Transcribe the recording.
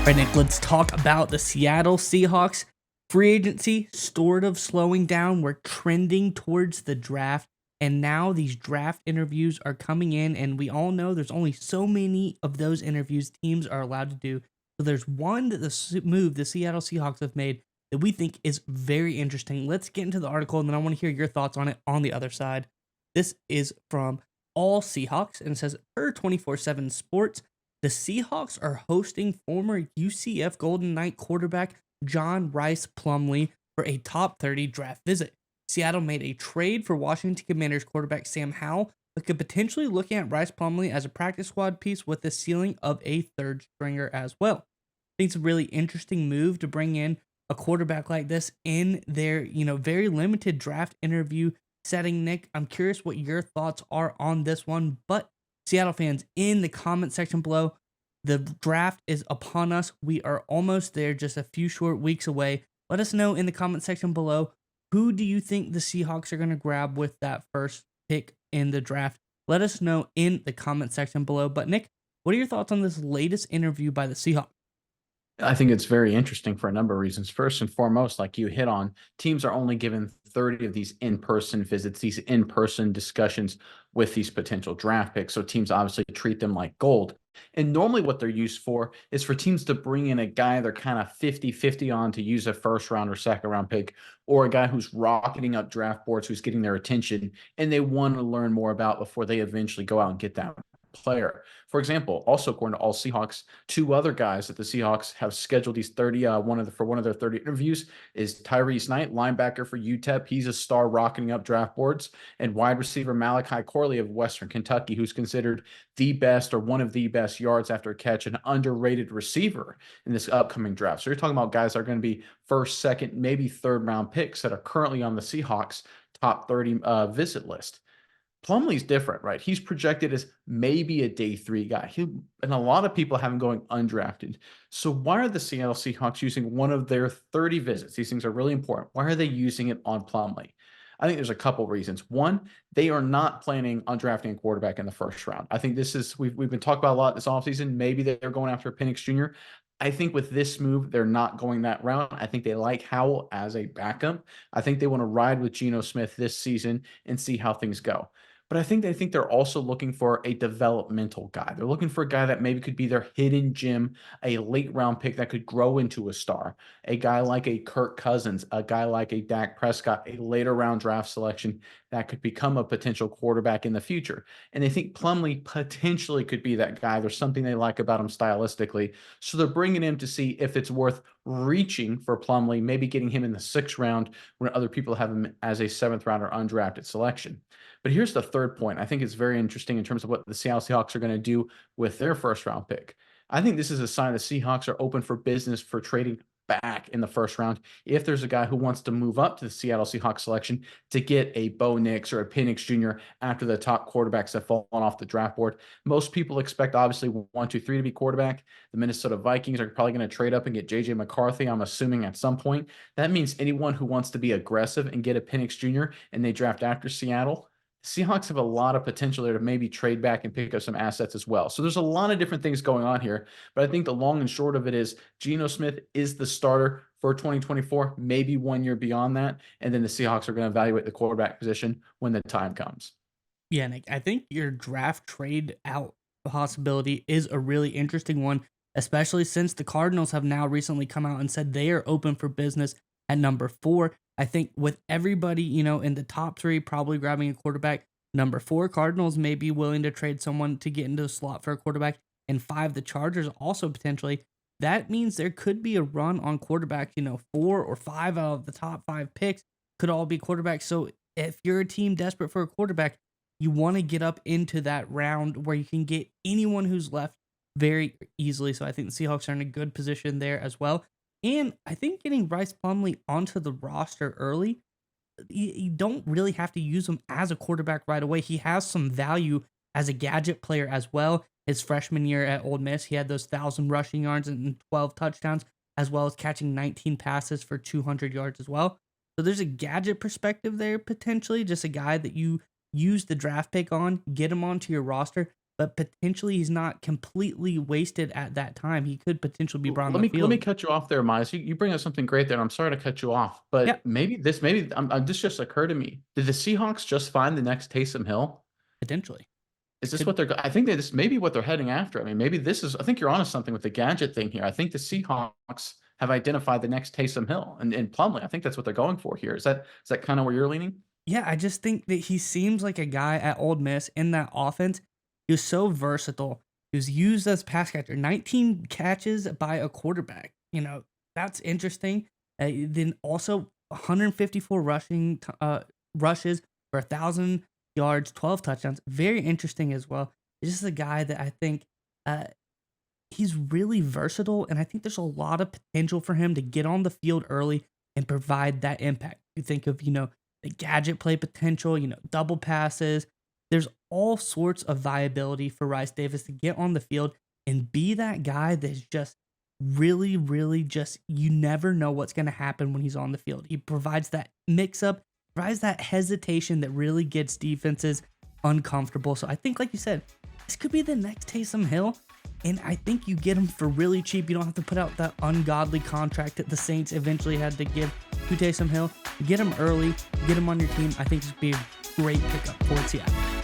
All right, Nick, let's talk about the Seattle Seahawks. Free agency sort of slowing down. We're trending towards the draft. And now these draft interviews are coming in, and we all know there's only so many of those interviews teams are allowed to do. So there's one that move the Seattle Seahawks have made that we think is very interesting. Let's get into the article, and then I want to hear your thoughts on it on the other side. This is from All Seahawks, and it says, per 24/7 Sports, the Seahawks are hosting former UCF Golden Knight quarterback John Rice Plumley for a top 30 draft visit. Seattle made a trade for Washington Commanders quarterback Sam Howell, but could potentially look at Rice Plumley as a practice squad piece with the ceiling of a third stringer as well. I think it's a really interesting move to bring in a quarterback like this in their, very limited draft interview setting. Nick, I'm curious what your thoughts are on this one, but Seattle fans, in the comment section below, the draft is upon us. We are almost there, just a few short weeks away. Let us know in the comment section below, who do you think the Seahawks are going to grab with that first pick in the draft? Let us know in the comment section below. But Nick, what are your thoughts on this latest interview by the Seahawks? I think it's very interesting for a number of reasons. First and foremost, like you hit on, teams are only given 30 of these in-person visits, these in-person discussions with these potential draft picks. So teams obviously treat them like gold. And normally what they're used for is for teams to bring in a guy they're kind of 50-50 on to use a first round or second round pick, or a guy who's rocketing up draft boards, who's getting their attention, and they want to learn more about before they eventually go out and get that player. For example, also according to All Seahawks, two other guys that the Seahawks have scheduled these 30 for one of their 30 interviews is Tyrese Knight, linebacker for UTEP. He's a star rocketing up draft boards, and wide receiver Malachi Corley of Western Kentucky, who's considered the best or one of the best yards after a catch, an underrated receiver in this upcoming draft. So you're talking about guys that are going to be first, second, maybe third round picks that are currently on the Seahawks top 30 visit list. Plumlee's different, right? He's projected as maybe a day 3 guy. And a lot of people have him going undrafted. So why are the Seattle Seahawks using one of their 30 visits? These things are really important. Why are they using it on Plumlee? I think there's a couple reasons. One, they are not planning on drafting a quarterback in the first round. I think this is, we've been talking about a lot this offseason. Maybe they're going after Penix Jr. I think with this move, they're not going that route. I think they like Howell as a backup. I think they want to ride with Geno Smith this season and see how things go. But I think they're also looking for a developmental guy. They're looking for a guy that maybe could be their hidden gem, a late round pick that could grow into a star. A guy like a Kirk Cousins, a guy like a Dak Prescott, a later round draft selection that could become a potential quarterback in the future. And they think Plumlee potentially could be that guy. There's something they like about him stylistically. So they're bringing him to see if it's worth reaching for Plumlee, maybe getting him in the 6th round when other people have him as a 7th round or undrafted selection. But here's the third point. I think it's very interesting in terms of what the Seattle Seahawks are going to do with their first round pick. I think this is a sign the Seahawks are open for business for trading back in the first round. If there's a guy who wants to move up to the Seattle Seahawks selection to get a Bo Nix or a Penix Jr. after the top quarterbacks have fallen off the draft board, most people expect obviously 1, 2, 3 to be quarterback. The Minnesota Vikings are probably going to trade up and get JJ McCarthy, I'm assuming, at some point. That means anyone who wants to be aggressive and get a Penix Jr. and they draft after Seattle, Seahawks have a lot of potential there to maybe trade back and pick up some assets as well. So there's a lot of different things going on here. But I think the long and short of it is Geno Smith is the starter for 2024, maybe 1 year beyond that. And then the Seahawks are going to evaluate the quarterback position when the time comes. Yeah, Nick, I think your draft trade out possibility is a really interesting one, especially since the Cardinals have now recently come out and said they are open for business at number 4. I think with everybody, in the top 3 probably grabbing a quarterback, number 4, Cardinals may be willing to trade someone to get into the slot for a quarterback, and 5, the Chargers also potentially. That means there could be a run on quarterback, 4 or 5 out of the top 5 picks could all be quarterbacks. So if you're a team desperate for a quarterback, you want to get up into that round where you can get anyone who's left very easily. So I think the Seahawks are in a good position there as well. And I think getting Rice Plumlee onto the roster early, you don't really have to use him as a quarterback right away. He has some value as a gadget player as well. His freshman year at Ole Miss, he had those 1,000 rushing yards and 12 touchdowns, as well as catching 19 passes for 200 yards as well. So there's a gadget perspective there potentially, just a guy that you use the draft pick on, get him onto your roster. but potentially he's not completely wasted at that time. He could potentially be brought on Let the me field. cut you off there, Miles. You bring up something great there, and I'm sorry to cut you off, Yeah, but this just occurred to me. Did the Seahawks just find the next Taysom Hill? potentially. Is this Could what they're? I think they this may be what they're heading after. I mean, maybe this is. I think you're onto something with the gadget thing here. I think the Seahawks have identified the next Taysom Hill and Plumley. I think that's what they're going for here. Is that kind of where you're leaning? Yeah, I just think that he seems like a guy at Old Miss in that offense. He was so versatile. He was used as pass catcher, 19 catches by a quarterback. That's interesting. Then also 154 rushes for 1,000 yards, 12 touchdowns. Very interesting as well. It's just a guy that I think uh, he's really versatile, and I think there's a lot of potential for him to get on the field early and provide that impact. You think of, the gadget play potential, double passes. There's all sorts of viability for Rice Davis to get on the field and be that guy that's just really, really just, you never know what's going to happen when he's on the field. He provides that mix up, provides that hesitation that really gets defenses uncomfortable. So I think, like you said, this could be the next Taysom Hill. And I think you get him for really cheap. You don't have to put out that ungodly contract that the Saints eventually had to give to Taysom Hill. You get him early, get him on your team. I think this would be a great pickup for Seattle.